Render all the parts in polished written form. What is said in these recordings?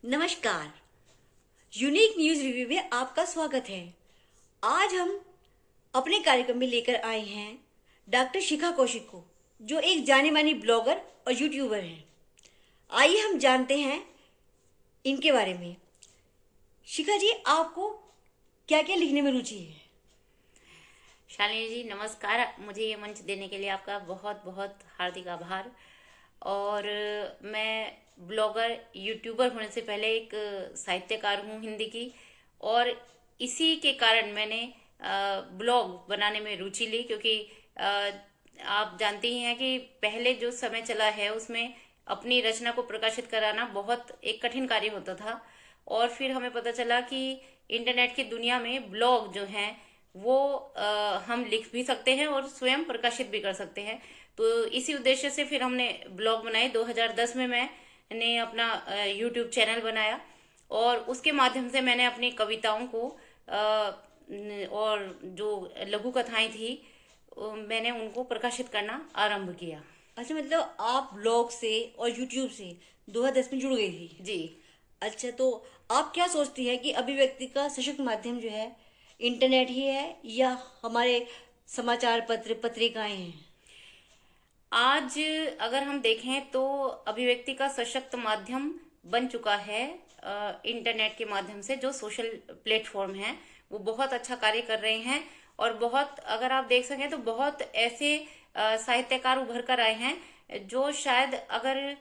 नमस्कार। Unique news review में आपका स्वागत है। आज हम अपने कार्यक्रम में लेकर आए हैं डॉक्टर शिखा कौशिक को, जो एक जानी मानी ब्लॉगर और यूट्यूबर हैं। आइए हम जानते हैं इनके बारे में। शिखा जी, आपको क्या क्या लिखने में रुचि है? शालिनी जी नमस्कार। मुझे ये मंच देने के लिए आपका बहुत बहुत हार्दिक आभार। और मैं ब्लॉगर यूट्यूबर होने से पहले एक साहित्यकार हूँ हिंदी की। और इसी के कारण मैंने ब्लॉग बनाने में रुचि ली, क्योंकि आप जानती ही हैं कि पहले जो समय चला है उसमें अपनी रचना को प्रकाशित कराना बहुत एक कठिन कार्य होता था। और फिर हमें पता चला कि इंटरनेट की दुनिया में ब्लॉग जो हैं वो हम लिख भी सकते हैं और स्वयं प्रकाशित भी कर सकते हैं। तो इसी उद्देश्य से फिर हमने ब्लॉग बनाए। 2010 में मैंने अपना यूट्यूब चैनल बनाया और उसके माध्यम से मैंने अपनी कविताओं को और जो लघु कथाएं थी मैंने उनको प्रकाशित करना आरंभ किया। अच्छा, मतलब आप ब्लॉग से और यूट्यूब से 2010 में जुड़ गई थी। जी। अच्छा, तो आप क्या सोचती हैं कि अभिव्यक्ति का सशक्त माध्यम जो है इंटरनेट ही है या हमारे समाचार पत्र पत्रिकाएं हैं? आज अगर हम देखें तो अभिव्यक्ति का सशक्त माध्यम बन चुका है इंटरनेट के माध्यम से। जो सोशल प्लेटफॉर्म हैं वो बहुत अच्छा कार्य कर रहे हैं। और बहुत अगर आप देख सकें तो बहुत ऐसे साहित्यकार उभर कर आए हैं जो शायद अगर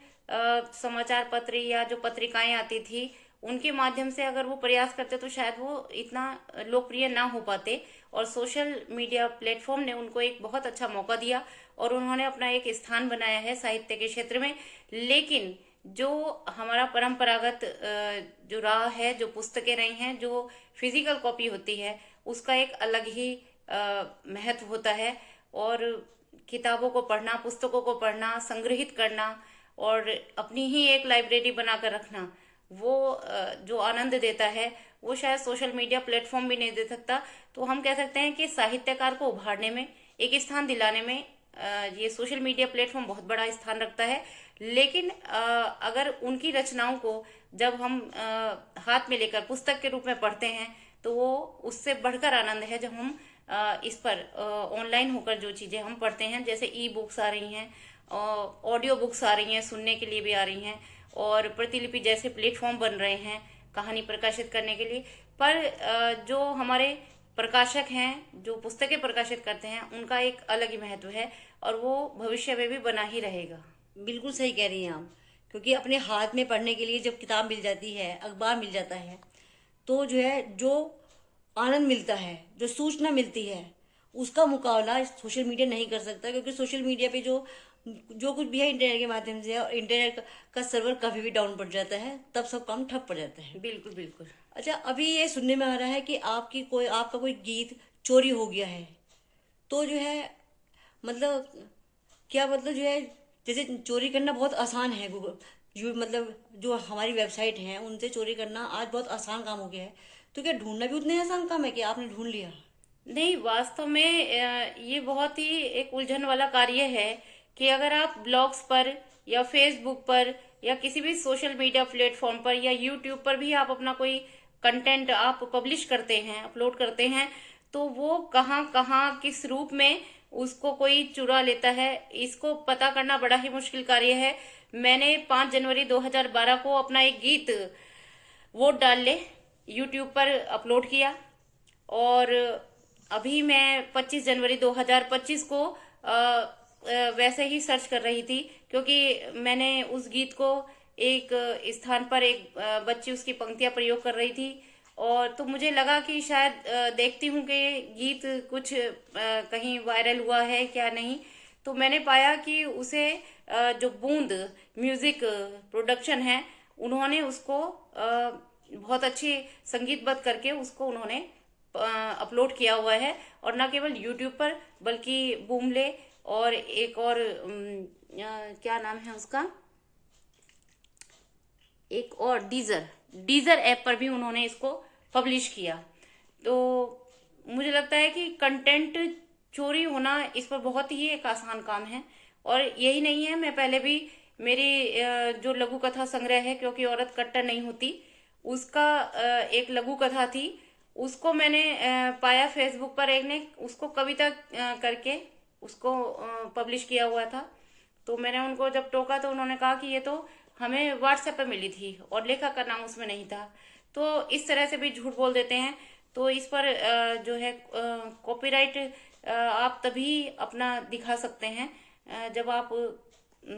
समाचार पत्र या जो पत्रिकाएं आती थी उनके माध्यम से अगर वो प्रयास करते तो शायद वो इतना लोकप्रिय ना हो पाते। और सोशल मीडिया प्लेटफॉर्म ने उनको एक बहुत अच्छा मौका दिया और उन्होंने अपना एक स्थान बनाया है साहित्य के क्षेत्र में। लेकिन जो हमारा परंपरागत जो राह है, जो पुस्तकें रही हैं, जो फिजिकल कॉपी होती है, उसका एक अलग ही महत्व होता है। और किताबों को पढ़ना, पुस्तकों को पढ़ना, संग्रहित करना और अपनी ही एक लाइब्रेरी बनाकर रखना, वो जो आनंद देता है वो शायद सोशल मीडिया प्लेटफॉर्म भी नहीं दे सकता। तो हम कह सकते हैं कि साहित्यकार को उभारने में, एक स्थान दिलाने में ये सोशल मीडिया प्लेटफॉर्म बहुत बड़ा स्थान रखता है। लेकिन अगर उनकी रचनाओं को जब हम हाथ में लेकर पुस्तक के रूप में पढ़ते हैं तो वो उससे बढ़कर आनंद है जब हम इस पर ऑनलाइन होकर जो चीज़ें हम पढ़ते हैं, जैसे ई बुक्स आ रही हैं, ऑडियो बुक्स आ रही हैं, सुनने के लिए भी आ रही हैं, और प्रतिलिपि जैसे प्लेटफॉर्म बन रहे हैं कहानी प्रकाशित करने के लिए। पर जो हमारे प्रकाशक हैं, जो पुस्तकें प्रकाशित करते हैं, उनका एक अलग ही महत्व है और वो भविष्य में भी बना ही रहेगा। बिल्कुल सही कह रही हैं आप। क्योंकि अपने हाथ में पढ़ने के लिए जब किताब मिल जाती है, अखबार मिल जाता है, तो जो है, जो आनंद मिलता है, जो सूचना मिलती है, उसका मुकाबला सोशल मीडिया नहीं कर सकता। क्योंकि सोशल मीडिया पे जो जो कुछ भी है इंटरनेट के माध्यम से है, और इंटरनेट का सर्वर कभी भी डाउन पड़ जाता है, तब सब काम ठप पड़ जाता है। बिल्कुल बिल्कुल। अच्छा, अभी ये सुनने में आ रहा है कि आपका कोई गीत चोरी हो गया है। तो जो है, मतलब क्या, मतलब जो है, जैसे चोरी करना बहुत आसान है। गूगल मतलब जो हमारी वेबसाइट है उनसे चोरी करना आज बहुत आसान काम हो गया है। तो क्या ढूंढना भी उतना ही आसान काम है कि आपने ढूंढ लिया? नहीं, वास्तव में ये बहुत ही एक उलझन वाला कार्य है कि अगर आप ब्लॉग्स पर या फेसबुक पर या किसी भी सोशल मीडिया प्लेटफॉर्म पर या यूट्यूब पर भी आप अपना कोई कंटेंट आप पब्लिश करते हैं, अपलोड करते हैं, तो वो कहाँ कहाँ किस रूप में उसको कोई चुरा लेता है, इसको पता करना बड़ा ही मुश्किल कार्य है। मैंने 5 जनवरी 2012 को अपना एक गीत वोट डाल ले यूट्यूब पर अपलोड किया। और अभी मैं 25 जनवरी 2025 को वैसे ही सर्च कर रही थी, क्योंकि मैंने उस गीत को एक स्थान पर एक बच्ची उसकी पंक्तियां प्रयोग कर रही थी। और तो मुझे लगा कि शायद देखती हूँ कि गीत कुछ कहीं वायरल हुआ है क्या नहीं। तो मैंने पाया कि उसे जो बूंद म्यूजिक प्रोडक्शन है, उन्होंने उसको बहुत अच्छी संगीतबद्ध करके उसको उन्होंने अपलोड किया हुआ है। और न केवल यूट्यूब पर बल्कि बूमले और एक और क्या नाम है उसका, एक और डीजर डीजर ऐप पर भी उन्होंने इसको पब्लिश किया। तो मुझे लगता है कि कंटेंट चोरी होना इस पर बहुत ही एक आसान काम है। और यही नहीं है, मैं पहले भी मेरी जो लघु कथा संग्रह है, क्योंकि औरत कट्टर नहीं होती, उसका एक लघु कथा थी, उसको मैंने पाया फेसबुक पर। एक ने उसको कविता करके उसको पब्लिश किया हुआ था। तो मैंने उनको जब टोका तो उन्होंने कहा कि ये तो हमें व्हाट्सएप पे मिली थी और लेखक का नाम उसमें नहीं था। तो इस तरह से भी झूठ बोल देते हैं। तो इस पर जो है कॉपीराइट आप तभी अपना दिखा सकते हैं जब आप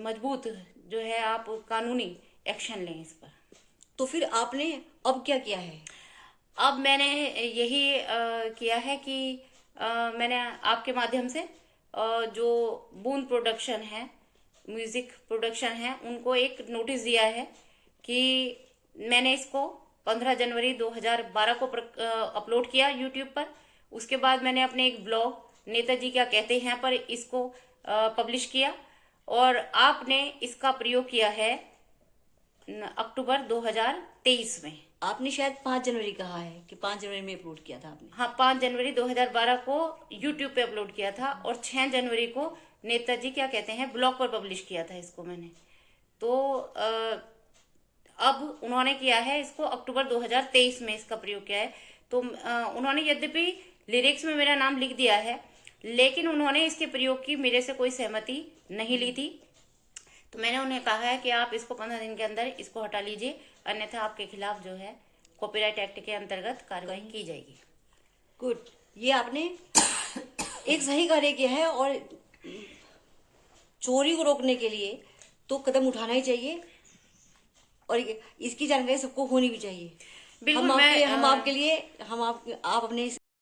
मजबूत जो है आप कानूनी एक्शन लें इस पर। तो फिर आपने अब क्या किया है? अब मैंने यही किया है कि मैंने आपके माध्यम से जो बूंद प्रोडक्शन है, म्यूजिक प्रोडक्शन है, उनको एक नोटिस दिया है कि मैंने इसको 15 जनवरी 2012 को अपलोड किया यूट्यूब पर। उसके बाद मैंने अपने एक ब्लॉग नेताजी क्या कहते हैं पर इसको पब्लिश किया, और आपने इसका प्रयोग किया है अक्टूबर 2023 में। आपने शायद 5 जनवरी कहा है कि 5 जनवरी में अपलोड किया था आपने। हाँ, 5 जनवरी 2012 को यूट्यूब पे अपलोड किया था और 6 जनवरी को नेताजी क्या कहते हैं ब्लॉग पर पब्लिश किया था इसको मैंने। तो अब उन्होंने किया है इसको अक्टूबर 2023 में इसका प्रयोग किया है। तो उन्होंने यद्यपि लिरिक्स में मेरा नाम लिख दिया है, लेकिन उन्होंने इसके प्रयोग की मेरे से कोई सहमति नहीं ली थी। तो मैंने उन्हें कहा है कि आप इसको 15 दिन के अंदर इसको हटा लीजिए, अन्यथा आपके खिलाफ जो है कॉपीराइट एक्ट के अंतर्गत कार्रवाई की जाएगी। गुड, ये आपने एक सही कार्य किया है, और चोरी को रोकने के लिए तो कदम उठाना ही चाहिए, और इसकी जानकारी सबको होनी भी चाहिए। बिल्कुल, हम आपके लिए आप अपने